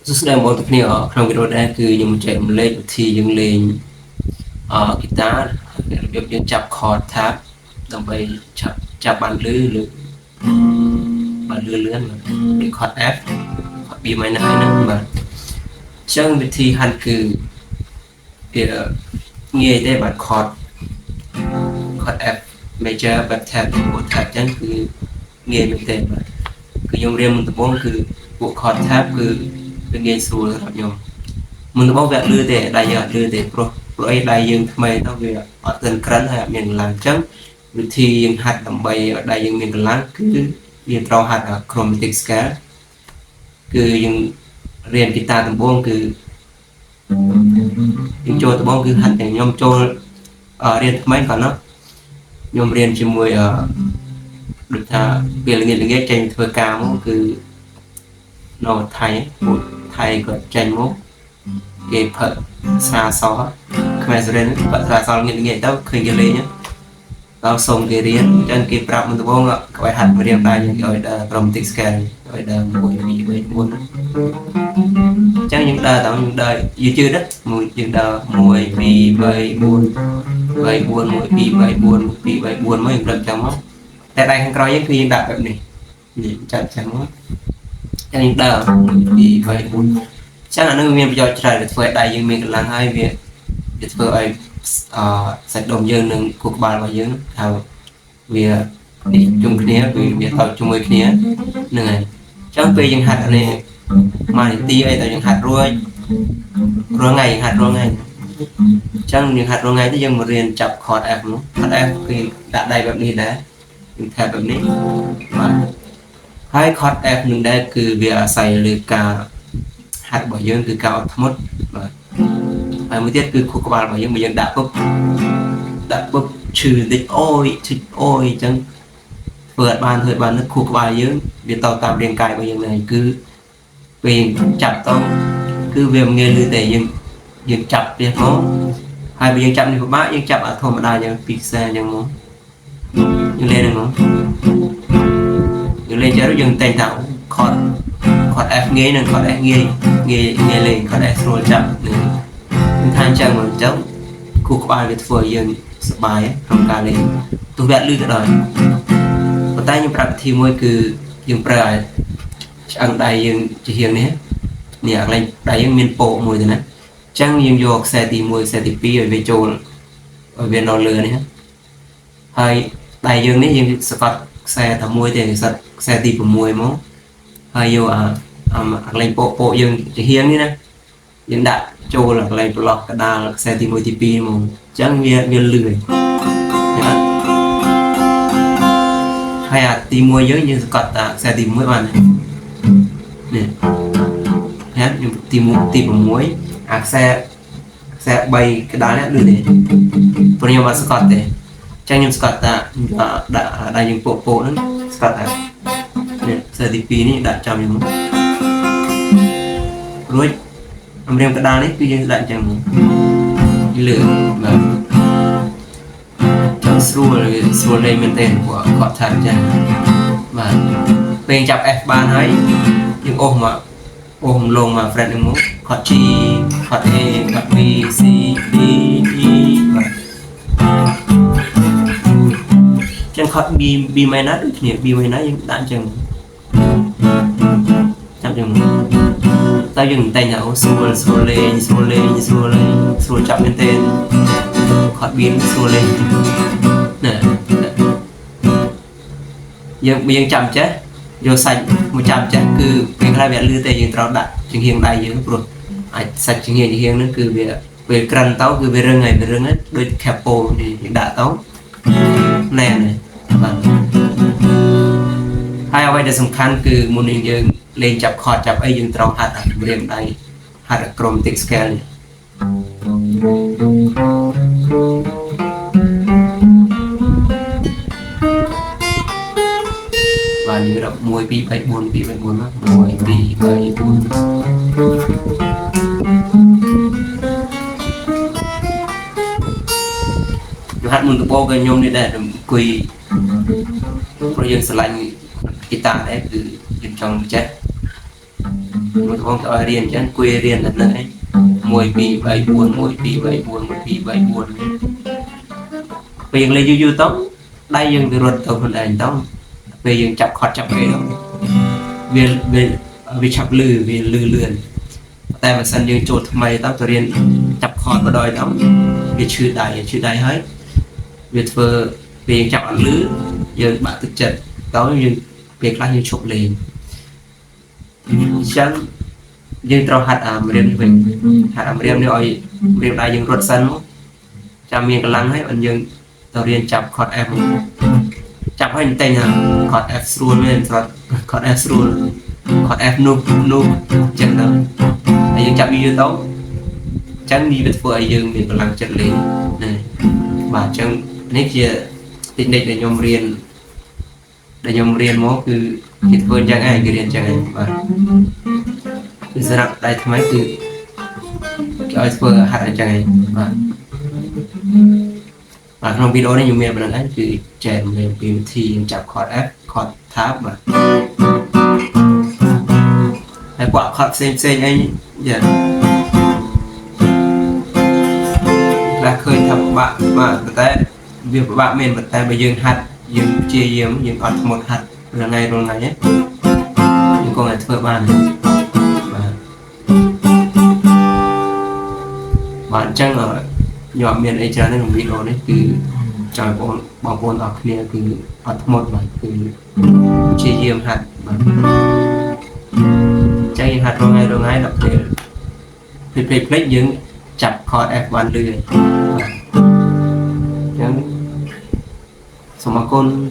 សួស្តីបងប្អូនទាំងគ្នាក្នុងវីដេអូនេះគឺខ្ញុំចែករំលែកវិធីយើងលេងហ្គីតារបៀបយើងចាប់ chord tab ដើម្បីចាប់បានលឺឬបានលឿនដូច chord F chord B minor ហ្នឹងបាទអញ្ចឹងវិធីហាត់គឺវាងាយទេបាទ chord F major បែប tab ពួក tab អញ្ចឹងគឺងាយមែនទេបាទគឺខ្ញុំរៀនមុនដំបូងគឺពួក chord tab គឺវាងាយស្រួលសម្រាប់ខ្ញុំមុនដំបូងវាអត់លឺទេដៃយើងអត់លឺទេព្រោះអីដៃយើងថ្មីទៅវាអត់ទាន់ក្រិនហើយអត់មានកម្លាំងអញ្ចឹងវិធីយើងហាត់ដើម្បីឲ្យដៃយើងមានកម្លាំងគឺយើងត្រូវហាត់ chromatic scale គឺយើងរៀនហ្គីតាដំបូងគឺយើងចូលដំបូងគឺហាត់តែខ្ញុំចូលរៀនថ្មីគាត់ណាខ្ញុំរៀនជាមួយដូចថាពេលល្ងាចចេញធ្វើការមកគឺនៅថៃពួកថៃគាត់ចេញមកគេផឹកស្រាសខ្មែរសរិនផឹកស្រាសល្ងាចទៅឃើញគេលេងដល់សូមគេរៀនអញ្ចឹងគេប្រាប់មុនដំបូងក៏ឲ្យហាត់រៀនដែរយើងឲ្យដល់ chromatic scale ឲ្យដល់1 2 3 4អញ្ចឹងយើងដើរតាមយើងដើរយឺតៗមួយយើងដើរ1 2 3 4 3 4 1 2 3 4 1 2 3 4មកយើងព្រឹកចឹងមកតែដៃខាងក្រោយយើងគឺយើងដាក់បែបនេះចាត់ចឹងមកចឹងយើងដើរ1 2 3 4ចឹងអានឹងមានប្រយោជន៍ច្រើនធ្វើឲ្យដៃយើងមានកម្លាំងហើយវាធ្វើឲ្យសាច់ដុំយើងនិងខួរក្បាលរបស់យើងថាវានេះជុំគ្នាវាទៅជាមួយគ្នាហ្នឹងហើយចឹងពេលយើងហាត់អានេះមួយនាទីអីតែយើងហាត់រួចរាល់ថ្ងៃហាត់រាល់ថ្ងៃចឹងយើងហាត់រាល់ថ្ងៃទៅយើងមករៀនចាប់ chord F នោះ chord F គឺដាក់ដៃបែបនេះដែរយើងថែបែបនេះបាទហើយ chord F នឹងដែរគឺវាអាស្រ័យលើការហាត់របស់យើងគឺការអត់ធ្មត់បាទហើយមួយទៀតគឺខួរក្បាលរបស់យើងបើយើងដាក់ពុបឈឺតិចអូយឈឺអូយអញ្ចឹងធ្វើអត់បាននឹកខួរក្បាលយើងវាទៅតាមរាងកាយរបស់យើងហ្នឹងគឺពេលចាប់ទៅគឺវាមិនងាយលឺទេយើងចាប់ទៀតមកហើយបើយើងចាប់នេះពិបាកយើងចាប់អត់ធម្មតាយ៉ាងពីខ្សែអញ្ចឹងមកយើងលេងហ្នឹងមកយើងលេងចុះយើងតែងថា chord F ងាយនិង chord S ងាយលេង chord S ស្រួលចាប់នឹងថាអញ្ចឹងមកអញ្ចឹងគូក្បាលវាធ្វើឲ្យយើងសប្បាយក្នុងការលេងទោះវាអត់លឺក៏ដោយប៉ុន្តែខ្ញុំប្រាប់វិធីមួយគឺយើងប្រើឲ្យឆ្អឹងដៃយើងជាហៀងនេះកន្លែងដៃយើងមានពោកមួយទៅណាអញ្ចឹងយើងយកខ្សែទី1ខ្សែទី2ឲ្យវាចូលឲ្យវានៅលើនេះហើយដៃយើងនេះយើងសកាត់ខ្សែតែមួយទេខ្សែទី6មកហើយយកកន្លែងពោកយើងជាហៀងនេះណាយើងដាក់ចូលកន្លែងប្រឡោះកដាលខ្សែទី1ទី2មកអញ្ចឹងវាលឿនហើយទី1យើងសកាត់តាខ្សែទី1បាននេះហើយទី6អាខ្សែ3កដាលនេះលឿនទេព្រោះខ្ញុំអត់សកាត់ទេអញ្ចឹងខ្ញុំសកាត់តាដាក់ដៃយើងពោកហ្នឹងសកាត់តានេះខ្សែទី2នេះដាក់ចំខ្ញុំរួចរៀងកដាលនេះគឺយើងដាក់អញ្ចឹងលឿនបាទចង់ស្រួលលេងមែនទេព្រោះគាត់ថាអញ្ចឹងបាទពេលចាប់ F បានហើយយើងអូសលងមក fret នឹងមកគាត់ G គាត់ A គាត់ B C D E បាទចឹងគាត់ B minor ដូចគ្នា B minor យើងដាក់អញ្ចឹងចាប់អញ្ចឹងតែយើងតែងថាអូស្រួលលេងស្រួលចាប់មែនទេគាត់បៀនស្រួលលេងណាយើងចាំចេះយកសាច់មកចាំចេះគឺពេលខ្លះវាលឺទេយើងត្រូវដាក់ជាងហៀងដៃយើងព្រោះអាចសាច់ជាងហៀងហ្នឹងគឺវាពេលក្រិនទៅគឺវារឹងដូច capo នេះយើងដាក់ទៅណែបាទហើយអ្វីដែលសំខាន់គឺមុននឹងយើងលេងចាប់ chord ចាប់អីយើងត្រូវហាត់រៀនដៃហាត់ chromatic scale នេះបាទយើងរាប់1 2 3 4 2 3 4មក1 2 3 4យើងហាត់មុនដំបូងខ្ញុំនេះដែរអង្គុយព្រោះយើងស្រឡាញ់ហ្គីតាដែរគឺយើងចង់ចេះ một con tỏi riêng chứ quê riêng là nơi mùi bị bảy buồn mùi bị bảy buồn mùi bị bảy buồn vì lấy du tóc đây dừng từ ruột tàu phần ảnh tóc về dừng chập khót chập cái đó vì chập lư vì lư lươnแต่มันสันยังโจทย์ทำไมต้องตัวเรียนจับคอร์ดมาดอยต้องvìชื่อใดhết vì vừa vì chọn lứ giờ bạn thực chất đó như việc là như chụp liền chẳng nhưng trâu hạt riêng mình hạt riêng nếu ai riêng đại dương ruột xanh cho miệng cái lăng hết anh dương tàu riêng chập cọt em chậpให้tay nào cọt F luôn lên cọt F luôn cọt F nu chẳng đâu anh dương chập như tấu chẳng đi biệt vừa anh dương miệng cái lăng chân liền này và chẳng nét kia tình địch để nhom riêng mó cứคิดเพิ่นจังไงคือเรียนจังไงว่าคือสำหรับได้ทำไมคือเอาเพิ่นหัดจังไงว่าtrong video này nhiều miền làคือแจมเลยเป็นทีจับคอร์ด F คอร์ดทับมาไอ้กว่าคอร์ดเซมไอ้เนี่ยlàเคยทำบะมาแต่việcบะเมนแต่ไปยืนหัดยืนเจียมยืนอัดหมดหัดlà ngày rồi ngày nhé những con này thưa bạn bạn chắc là nhỏ miền ấy cho nên một video đấy từ trời bọn bọn ở kia từ ở một và từ chia diêm hạt chạy hạt rồi ngày đập để play những chặt kho F1 lười những số mà con